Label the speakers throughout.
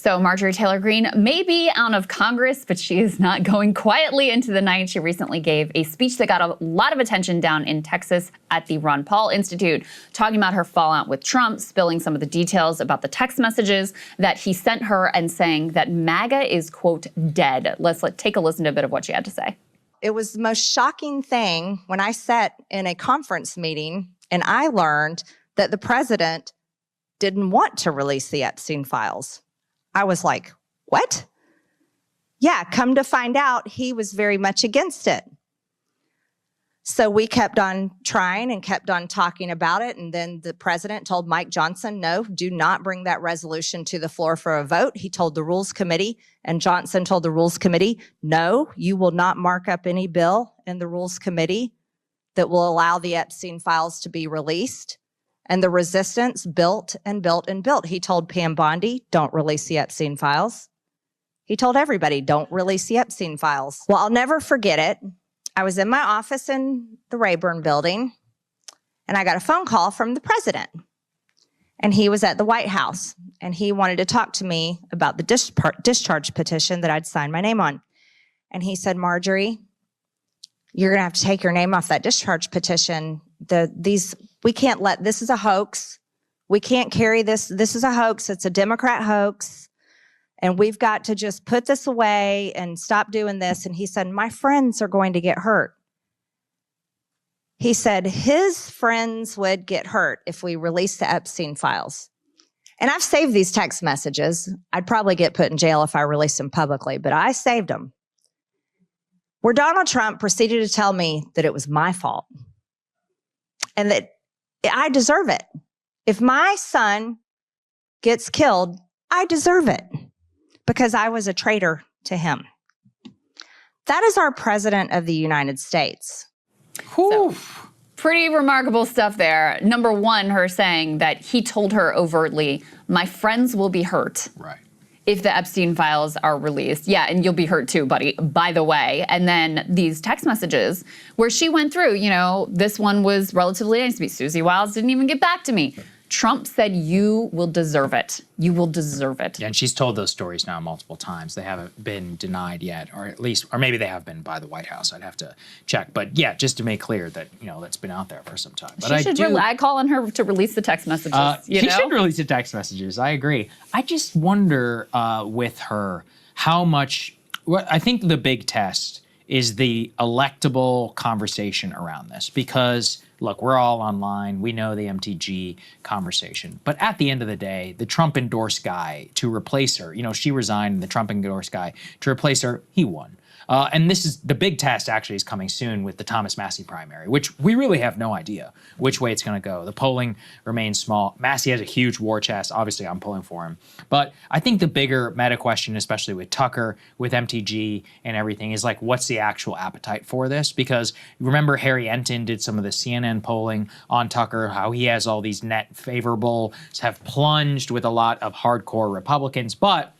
Speaker 1: So Marjorie Taylor Greene may be out of Congress, but she is not going quietly into the night. She recently gave a speech that got a lot of attention down in Texas at the Ron Paul Institute, talking about her fallout with Trump, spilling some of the details about the text messages that he sent her and saying that MAGA is, quote, dead. Let's take a listen to a bit of what she had to say.
Speaker 2: It was the most shocking thing when I sat in a conference meeting and I learned that the president didn't want to release the Epstein files. I was like, what? Yeah, come to find out, he was very much against it. So we kept on trying and kept on talking about it. And then the president told Mike Johnson, no, do not bring that resolution to the floor for a vote. He told the Rules Committee, and Johnson told the Rules Committee, no, you will not mark up any bill in the Rules Committee that will allow the Epstein files to be released. And the resistance built and built and built. He told Pam Bondi, don't release the Epstein files. He told everybody, don't release the Epstein files. Well, I'll never forget it. I was in my office in the Rayburn building, and I got a phone call from the president. And he was at the White House, and he wanted to talk to me about the discharge petition that I'd signed my name on. And he said, Marjorie, you're going to have to take your name off that discharge petition. We can't let, this is a hoax. We can't carry this. This is a hoax. It's a Democrat hoax. And we've got to just put this away and stop doing this. And he said, my friends are going to get hurt. He said his friends would get hurt if we released the Epstein files. And I've saved these text messages. I'd probably get put in jail if I released them publicly, but I saved them. Where Donald Trump proceeded to tell me that it was my fault and that I deserve it. If my son gets killed, I deserve it because I was a traitor to him. That is our president of the United States.
Speaker 1: So, pretty remarkable stuff there. Number one, her saying that he told her overtly, my friends will be hurt.
Speaker 3: Right.
Speaker 1: If the Epstein files are released. Yeah, and you'll be hurt too, buddy, by the way. And then these text messages where she went through, you know, this one was relatively nice to me. Susie Wiles didn't even get back to me. Trump said, you will deserve it. You will deserve it.
Speaker 3: Yeah, and she's told those stories now multiple times. They haven't been denied yet, or at least, or maybe they have been by the White House. I'd have to check. But yeah, just to make clear that, you know, that's been out there for some time. But
Speaker 1: I call on her to release the text messages.
Speaker 3: She should release the text messages. I agree. I just wonder with her how much, I think the big test is the electable conversation around this because look, we're all online. We know the MTG conversation. But at the end of the day, the Trump endorsed guy to replace her, you know, she resigned and the Trump endorsed guy to replace her, he won. And this is the big test actually is coming soon with the Thomas Massie primary, which we really have no idea which way it's going to go. The polling remains small. Massie has a huge war chest. Obviously, I'm pulling for him. But I think the bigger meta question, especially with Tucker, with MTG and everything, is like, what's the actual appetite for this? Because remember Harry Enton did some of the CNN polling on Tucker, how he has all these net favorables, have plunged with a lot of hardcore Republicans. But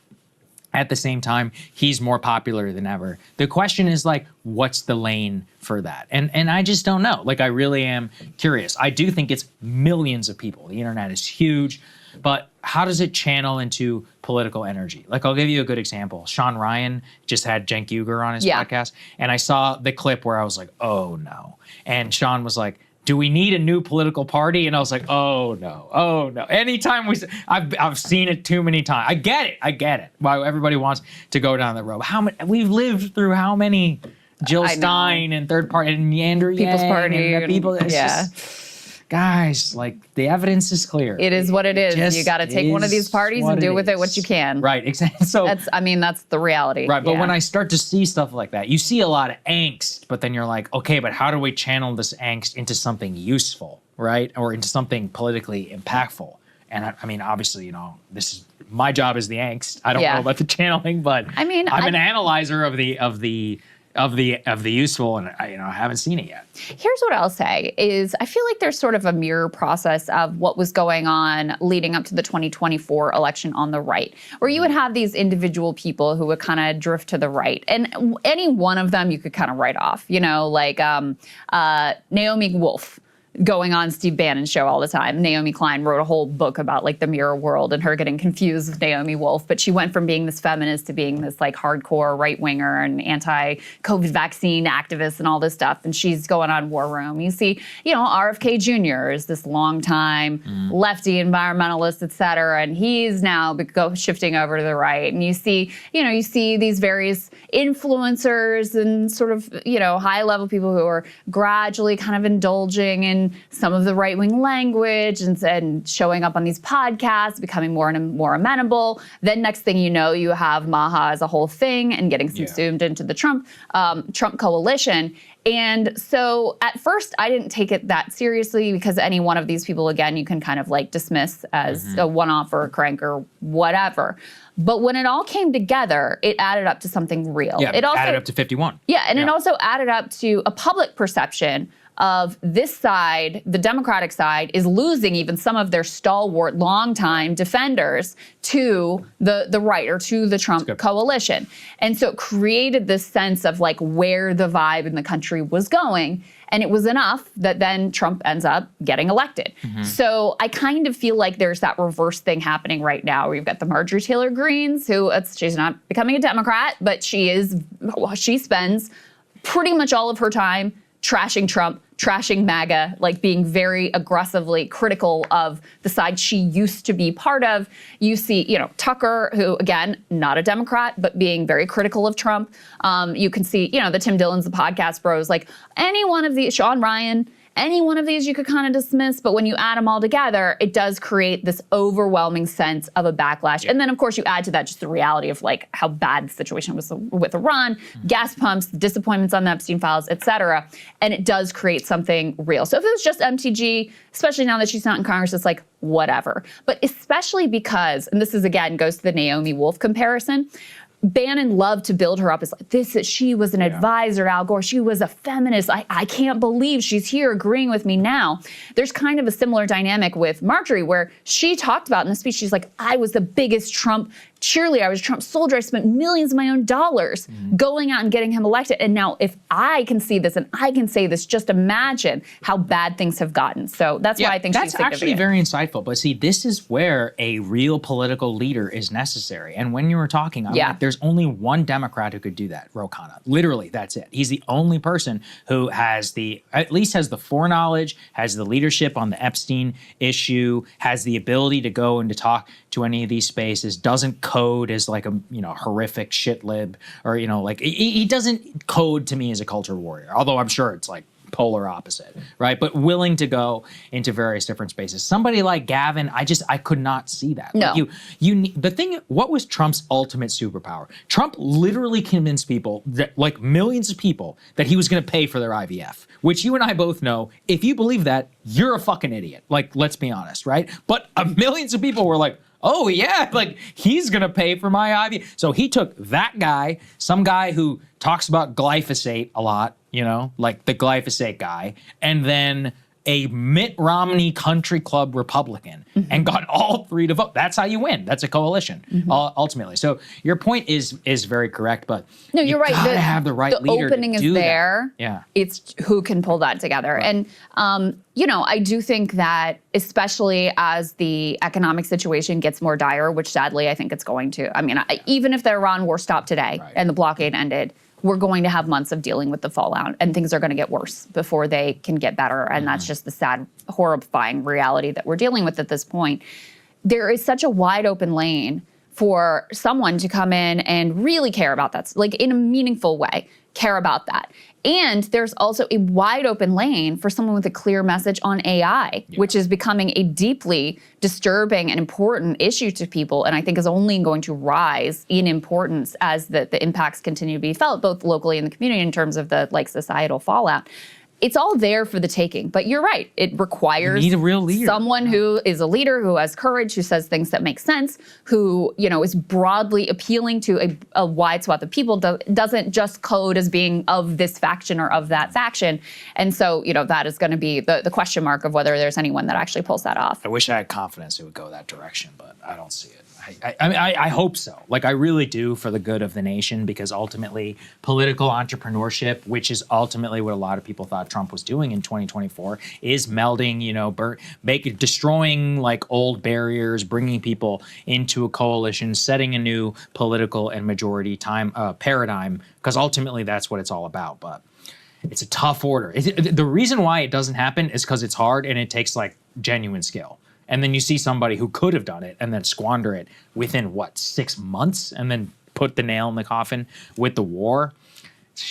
Speaker 3: at the same time, he's more popular than ever. The question is like, what's the lane for that? And I just don't know. Like, I really am curious. I do think it's millions of people. The internet is huge, but how does it channel into political energy? Like, I'll give you a good example. Sean Ryan just had Cenk Uygur on his podcast, and I saw the clip where I was like, oh no. And Sean was like, do we need a new political party? And I was like, oh no, oh no. Anytime I've seen it too many times. I get it. Why everybody wants to go down the road. We've lived through how many Jill Stein and third party and Andrew
Speaker 1: People's
Speaker 3: Yang
Speaker 1: Party
Speaker 3: and the people.
Speaker 1: Yeah.
Speaker 3: Guys, like the evidence is clear.
Speaker 1: It is what it is. You got to take one of these parties and do with it what you can.
Speaker 3: Right, exactly. So
Speaker 1: that's the reality.
Speaker 3: Right, but when I start to see stuff like that, you see a lot of angst, but then you're like, okay, but how do we channel this angst into something useful, right? Or into something politically impactful? And I mean, obviously, you know, this is my job is the angst. I don't know about the channeling, but I mean, I'm an analyzer of the useful, and I haven't seen it yet.
Speaker 1: Here's what I'll say is I feel like there's sort of a mirror process of what was going on leading up to the 2024 election on the right, where you would have these individual people who would kind of drift to the right. And any one of them you could kind of write off, you know, like Naomi Wolf going on Steve Bannon's show all the time. Naomi Klein wrote a whole book about like the mirror world and her getting confused with Naomi Wolf. But she went from being this feminist to being this like hardcore right winger and anti-COVID vaccine activist and all this stuff. And she's going on War Room. You see, RFK Jr. is this longtime lefty environmentalist, et cetera. And he's now shifting over to the right. And you see these various influencers and sort of, high level people who are gradually kind of indulging in some of the right-wing language and showing up on these podcasts, becoming more and more amenable. Then next thing you know, you have MAGA as a whole thing and getting subsumed into the Trump coalition. And so at first I didn't take it that seriously because any one of these people, again, you can kind of like dismiss as a one-off or a crank or whatever. But when it all came together, it added up to something real.
Speaker 3: Yeah,
Speaker 1: it also
Speaker 3: added up to 51.
Speaker 1: Yeah, and it also added up to a public perception of this side, the Democratic side, is losing even some of their stalwart, longtime defenders to the right or to the Trump coalition. And so it created this sense of like where the vibe in the country was going. And it was enough that then Trump ends up getting elected. So I kind of feel like there's that reverse thing happening right now. We've got the Marjorie Taylor Greenes, she's not becoming a Democrat, but she spends pretty much all of her time trashing Trump, trashing MAGA, like being very aggressively critical of the side she used to be part of. You see, Tucker, who, again, not a Democrat, but being very critical of Trump. You can see, the Tim Dillons, the podcast bros, like any one of these, Sean Ryan, any one of these you could kind of dismiss, but when you add them all together, it does create this overwhelming sense of a backlash. And then, of course, you add to that just the reality of like how bad the situation was with Iran, gas pumps, disappointments on the Epstein files, et cetera. And it does create something real. So if it was just MTG, especially now that she's not in Congress, it's like, whatever. But especially because, and this is, again, goes to the Naomi Wolf comparison, Bannon loved to build her up as like she was an advisor to Al Gore. She was a feminist. I can't believe she's here agreeing with me now. There's kind of a similar dynamic with Marjorie where she talked about in the speech, she's like, I was the biggest Trump cheerleader. I was a Trump soldier. I spent millions of my own dollars going out and getting him elected. And now if I can see this and I can say this, just imagine how bad things have gotten. So that's why I think she's significant.
Speaker 3: That's actually very insightful. But see, this is where a real political leader is necessary. And when you were talking, I'm like, there's only one Democrat who could do that, Ro Khanna. Literally, that's it. He's the only person who at least has the foreknowledge, has the leadership on the Epstein issue, has the ability to go and to talk to any of these spaces, doesn't code as like a horrific shit lib, or like he doesn't code to me as a culture warrior, although I'm sure it's like polar opposite, right? But willing to go into various different spaces. Somebody like Gavin, I could not see that.
Speaker 1: No.
Speaker 3: Like what was Trump's ultimate superpower? Trump literally convinced people that, like millions of people, that he was going to pay for their IVF, which you and I both know, if you believe that, you're a fucking idiot. Like, let's be honest, right? But millions of people were like, oh yeah, like he's gonna pay for my IV. So he took that guy, some guy who talks about glyphosate a lot, like the glyphosate guy, and then a Mitt Romney country club Republican and got all three to vote. That's how you win. That's a coalition, ultimately. So your point is very correct, but
Speaker 1: no, you're right.
Speaker 3: Gotta have the right leader to do that.
Speaker 1: The opening is there.
Speaker 3: Yeah.
Speaker 1: It's who can pull that together. Right. And, I do think that especially as the economic situation gets more dire, which sadly I think it's going to, even if the Iran war stopped today and the blockade ended, we're going to have months of dealing with the fallout and things are going to get worse before they can get better. And that's just the sad, horrifying reality that we're dealing with at this point. There is such a wide open lane for someone to come in and really care about that, like in a meaningful way, care about that. And there's also a wide open lane for someone with a clear message on AI, which is becoming a deeply disturbing and important issue to people, and I think is only going to rise in importance as the impacts continue to be felt, both locally in the community in terms of the societal fallout. It's all there for the taking, but you're right. It requires
Speaker 3: you need a real leader.
Speaker 1: Someone who is a leader, who has courage, who says things that make sense, who is broadly appealing to a wide swath of people, doesn't just code as being of this faction or of that faction. And so, that is going to be the question mark of whether there's anyone that actually pulls that off.
Speaker 3: I wish I had confidence it would go that direction, but I don't see it. I hope so. Like, I really do, for the good of the nation, because ultimately political entrepreneurship, which is ultimately what a lot of people thought Trump was doing in 2024, is melding, destroying like old barriers, bringing people into a coalition, setting a new political and majority paradigm, because ultimately that's what it's all about. But it's a tough order. The reason why it doesn't happen is because it's hard and it takes like genuine skill. And then you see somebody who could have done it and then squander it within 6 months, and then put the nail in the coffin with the war.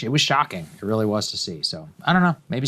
Speaker 3: It was shocking. It really was to see. So I don't know. Maybe